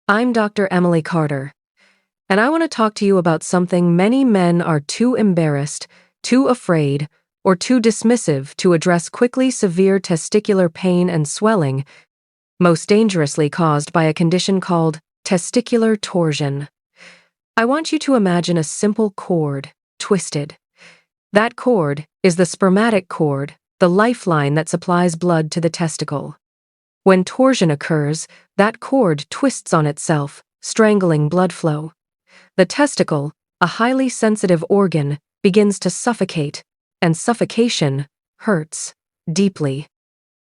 I'm Dr. Emily Carter, and I want to talk to you about something many men are too embarrassed, too afraid, or too dismissive to address: quickly severe testicular pain and swelling, most dangerously caused by a condition called testicular torsion. I want you to imagine a simple cord, twisted. That cord is the spermatic cord, the lifeline that supplies blood to the testicle. When torsion occurs, that cord twists on itself, strangling blood flow. The testicle, a highly sensitive organ, begins to suffocate, and suffocation hurts deeply.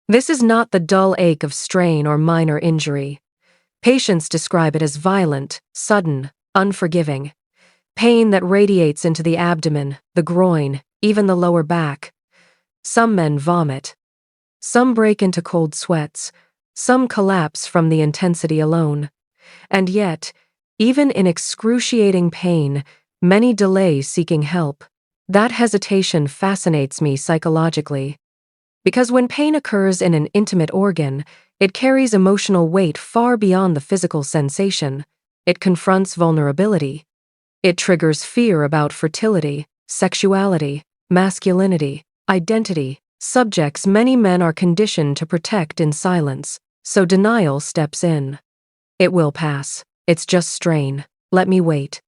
This is not the dull ache of strain or minor injury. Patients describe it as violent, sudden, unforgiving. Pain that radiates into the abdomen, the groin, even the lower back. Some men vomit. Some break into cold sweats. Some collapse from the intensity alone. And yet, even in excruciating pain, many delay seeking help. That hesitation fascinates me psychologically. Because when pain occurs in an intimate organ, it carries emotional weight far beyond the physical sensation. It confronts vulnerability. It triggers fear about fertility, sexuality, masculinity, identity, subjects many men are conditioned to protect in silence, so denial steps in. It will pass. It's just strain. Let me wait.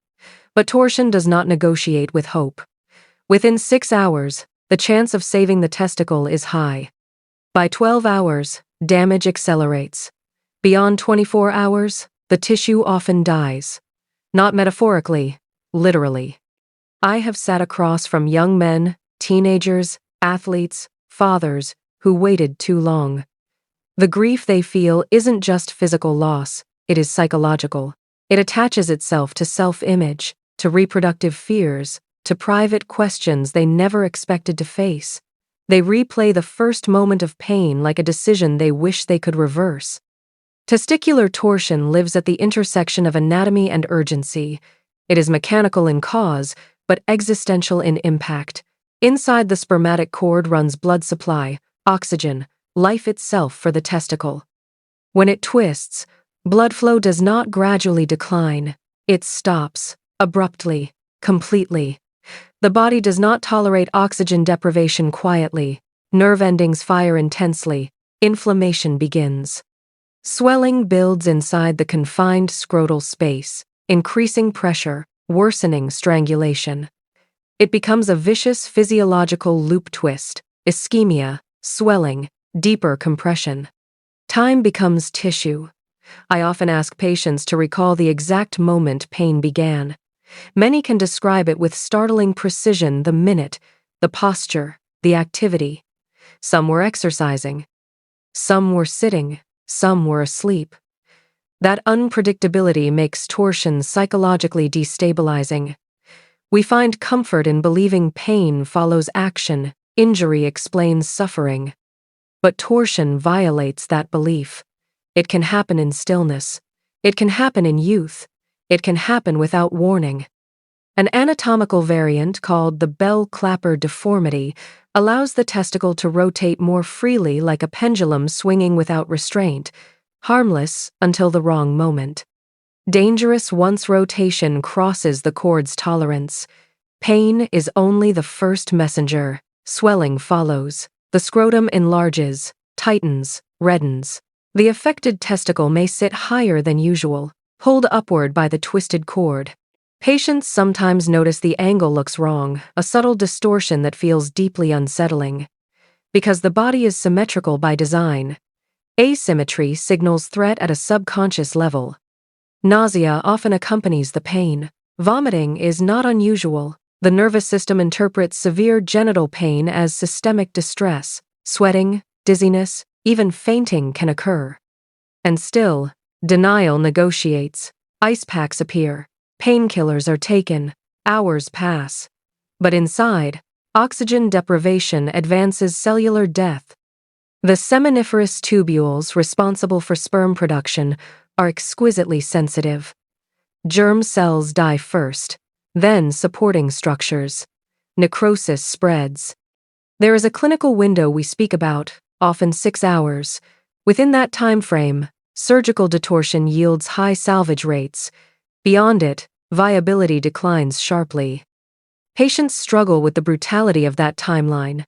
But torsion does not negotiate with hope. Within 6 hours, the chance of saving the testicle is high. By 12 hours, damage accelerates. Beyond 24 hours, the tissue often dies. Not metaphorically, literally. I have sat across from young men, teenagers, athletes, fathers, who waited too long. The grief they feel isn't just physical loss, it is psychological. It attaches itself to self-image, to reproductive fears, to private questions they never expected to face. They replay the first moment of pain like a decision they wish they could reverse. Testicular torsion lives at the intersection of anatomy and urgency. It is mechanical in cause, but existential in impact. Inside the spermatic cord runs blood supply, oxygen, life itself for the testicle. When it twists, blood flow does not gradually decline. It stops, abruptly, completely. The body does not tolerate oxygen deprivation quietly. Nerve endings fire intensely. Inflammation begins. Swelling builds inside the confined scrotal space, increasing pressure, worsening strangulation. It becomes a vicious physiological loop twist: ischemia, swelling, deeper compression. Time becomes tissue. I often ask patients to recall the exact moment pain began. Many can describe it with startling precision: the minute, the posture, the activity. Some were exercising. Some were sitting. Some were asleep. That unpredictability makes torsion psychologically destabilizing. We find comfort in believing pain follows action, injury explains suffering. But torsion violates that belief. It can happen in stillness. It can happen in youth. It can happen without warning. An anatomical variant called the bell clapper deformity allows the testicle to rotate more freely, like a pendulum swinging without restraint, harmless until the wrong moment. Dangerous once rotation crosses the cord's tolerance. Pain is only the first messenger. Swelling follows. The scrotum enlarges, tightens, reddens. The affected testicle may sit higher than usual, pulled upward by the twisted cord. Patients sometimes notice the angle looks wrong, a subtle distortion that feels deeply unsettling. Because the body is symmetrical by design, asymmetry signals threat at a subconscious level. Nausea often accompanies the pain. Vomiting is not unusual. The nervous system interprets severe genital pain as systemic distress. Sweating, dizziness, even fainting can occur. And still, denial negotiates. Ice packs appear. Painkillers are taken. Hours pass. But inside, oxygen deprivation advances cellular death. The seminiferous tubules responsible for sperm production are exquisitely sensitive. Germ cells die first, then supporting structures. Necrosis spreads. There is a clinical window we speak about, often 6 hours. Within that time frame, surgical detorsion yields high salvage rates. Beyond it, viability declines sharply. Patients struggle with the brutality of that timeline.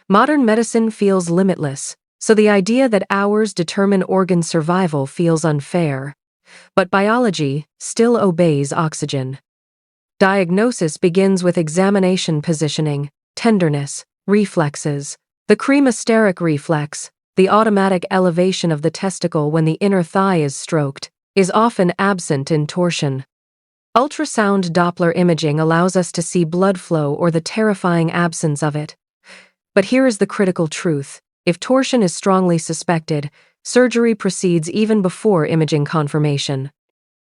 Modern medicine feels limitless, so the idea that hours determine organ survival feels unfair. But biology still obeys oxygen. Diagnosis begins with examination positioning, tenderness, reflexes. The cremasteric reflex, the automatic elevation of the testicle when the inner thigh is stroked, is often absent in torsion. Ultrasound Doppler imaging allows us to see blood flow or the terrifying absence of it. But here is the critical truth. If torsion is strongly suspected, surgery proceeds even before imaging confirmation.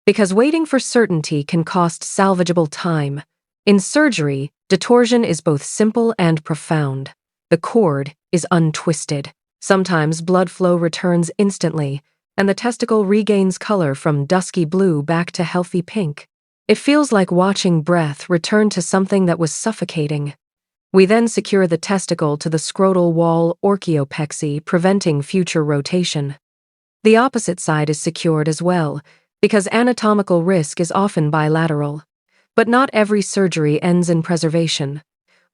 Because waiting for certainty can cost salvageable time. In surgery, detorsion is both simple and profound. The cord is untwisted. Sometimes blood flow returns instantly, and the testicle regains color from dusky blue back to healthy pink. It feels like watching breath return to something that was suffocating. We then secure the testicle to the scrotal wall orchiopexy, preventing future rotation. The opposite side is secured as well, because anatomical risk is often bilateral. But not every surgery ends in preservation.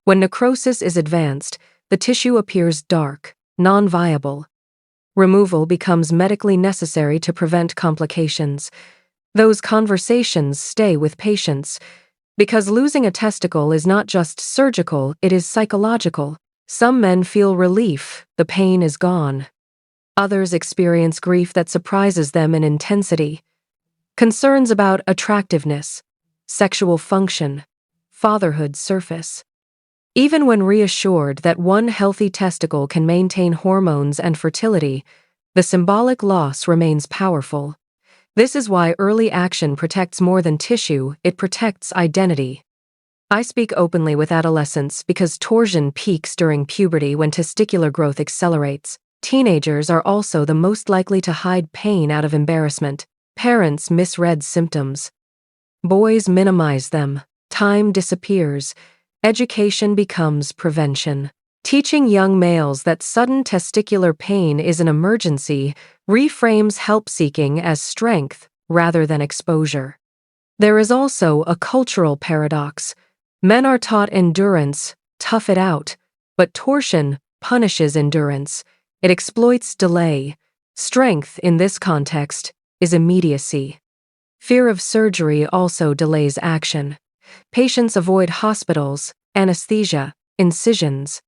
When necrosis is advanced, the tissue appears dark, non-viable. Removal becomes medically necessary to prevent complications. Those conversations stay with patients, because losing a testicle is not just surgical, it is psychological. Some men feel relief, the pain is gone. Others experience grief that surprises them in intensity. Concerns about attractiveness, sexual function, fatherhood surface. Even when reassured that one healthy testicle can maintain hormones and fertility, the symbolic loss remains powerful. This is why early action protects more than tissue, it protects identity. I speak openly with adolescents because torsion peaks during puberty when testicular growth accelerates. Teenagers are also the most likely to hide pain out of embarrassment. Parents misread symptoms. Boys minimize them. Time disappears. Education becomes prevention. Teaching young males that sudden testicular pain is an emergency reframes help-seeking as strength rather than exposure. There is also a cultural paradox. Men are taught endurance, tough it out, but torsion punishes endurance. It exploits delay. Strength, in this context, is immediacy. Fear of surgery also delays action. Patients avoid hospitals, anesthesia, incisions.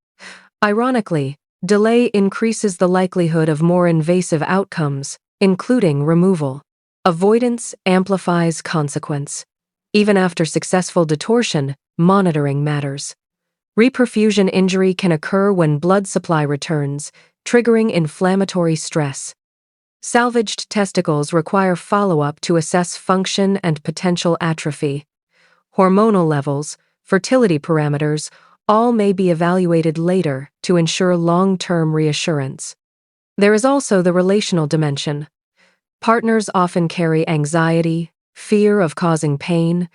Ironically, delay increases the likelihood of more invasive outcomes, including removal. Avoidance amplifies consequence. Even after successful detorsion, monitoring matters. Reperfusion injury can occur when blood supply returns, triggering inflammatory stress. Salvaged testicles require follow-up to assess function and potential atrophy. Hormonal levels, fertility parameters, all may be evaluated later to ensure long-term reassurance. There is also the relational dimension. Partners often carry anxiety, fear of causing pain,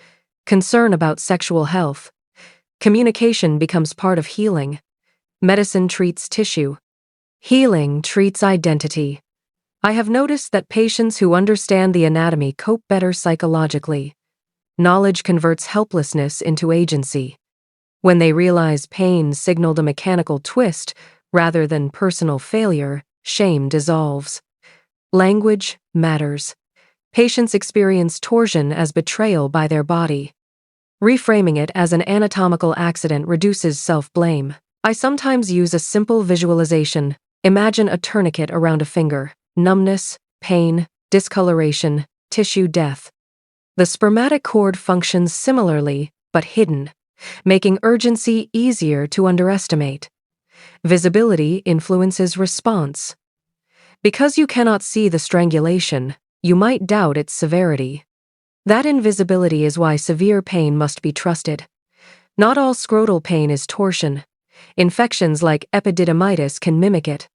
concern about sexual health. Communication becomes part of healing. Medicine treats tissue. Healing treats identity. I have noticed that patients who understand the anatomy cope better psychologically. Knowledge converts helplessness into agency. When they realize pain signaled a mechanical twist rather than personal failure, shame dissolves. Language matters. Patients experience torsion as betrayal by their body. Reframing it as an anatomical accident reduces self-blame. I sometimes use a simple visualization. Imagine a tourniquet around a finger. Numbness, pain, discoloration, tissue death. The spermatic cord functions similarly, but hidden, making urgency easier to underestimate. Visibility influences response. Because you cannot see the strangulation, you might doubt its severity. That invisibility is why severe pain must be trusted. Not all scrotal pain is torsion. Infections like epididymitis can mimic it.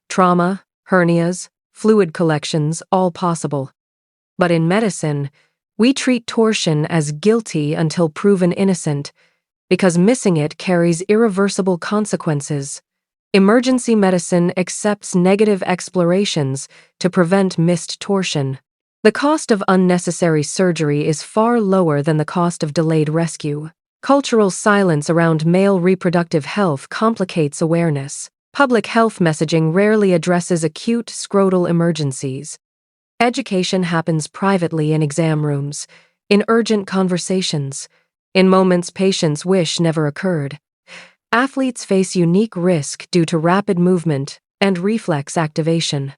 Trauma, hernias, fluid collections, all possible. But in medicine, we treat torsion as guilty until proven innocent, because missing it carries irreversible consequences. Emergency medicine accepts negative explorations to prevent missed torsion. The cost of unnecessary surgery is far lower than the cost of delayed rescue. Cultural silence around male reproductive health complicates awareness. Public health messaging rarely addresses acute scrotal emergencies. Education happens privately in exam rooms, in urgent conversations, in moments patients wish never occurred. Athletes face unique risk due to rapid movement and reflex activation.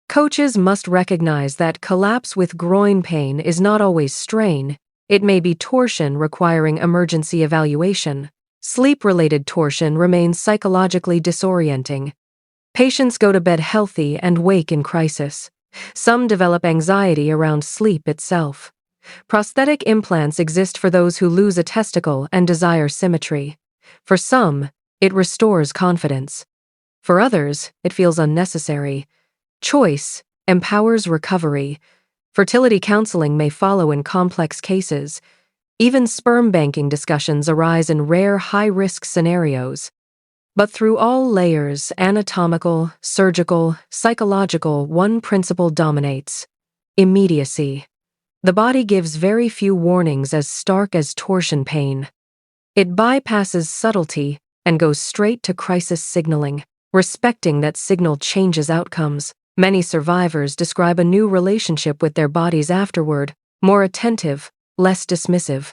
Coaches must recognize that collapse with groin pain is not always strain. It may be torsion requiring emergency evaluation. Sleep-related torsion remains psychologically disorienting. Patients go to bed healthy and wake in crisis. Some develop anxiety around sleep itself. Prosthetic implants exist for those who lose a testicle and desire symmetry. For some, it restores confidence. For others, it feels unnecessary. Choice empowers recovery. Fertility counseling may follow in complex cases. Even sperm banking discussions arise in rare high-risk scenarios. But through all layers, anatomical, surgical, psychological, one principle dominates: immediacy. The body gives very few warnings as stark as torsion pain. It bypasses subtlety and goes straight to crisis signaling. Respecting that signal changes outcomes. Many survivors describe a new relationship with their bodies afterward, more attentive, less dismissive.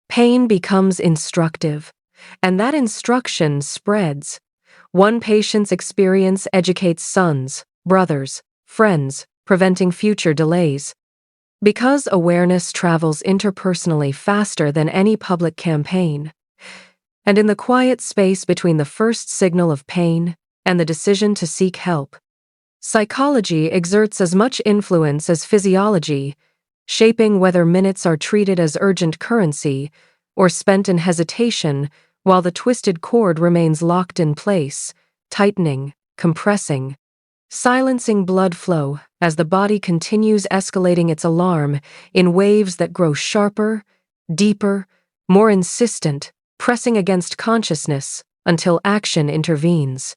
Pain becomes instructive, and that instruction spreads. One patient's experience educates sons, brothers, friends, preventing future delays. Because awareness travels interpersonally faster than any public campaign, and in the quiet space between the first signal of pain and the decision to seek help, psychology exerts as much influence as physiology, shaping whether minutes are treated as urgent currency or spent in hesitation while the twisted cord remains locked in place, tightening, compressing, silencing blood flow as the body continues escalating its alarm in waves that grow sharper, deeper, more insistent, pressing against consciousness until action intervenes.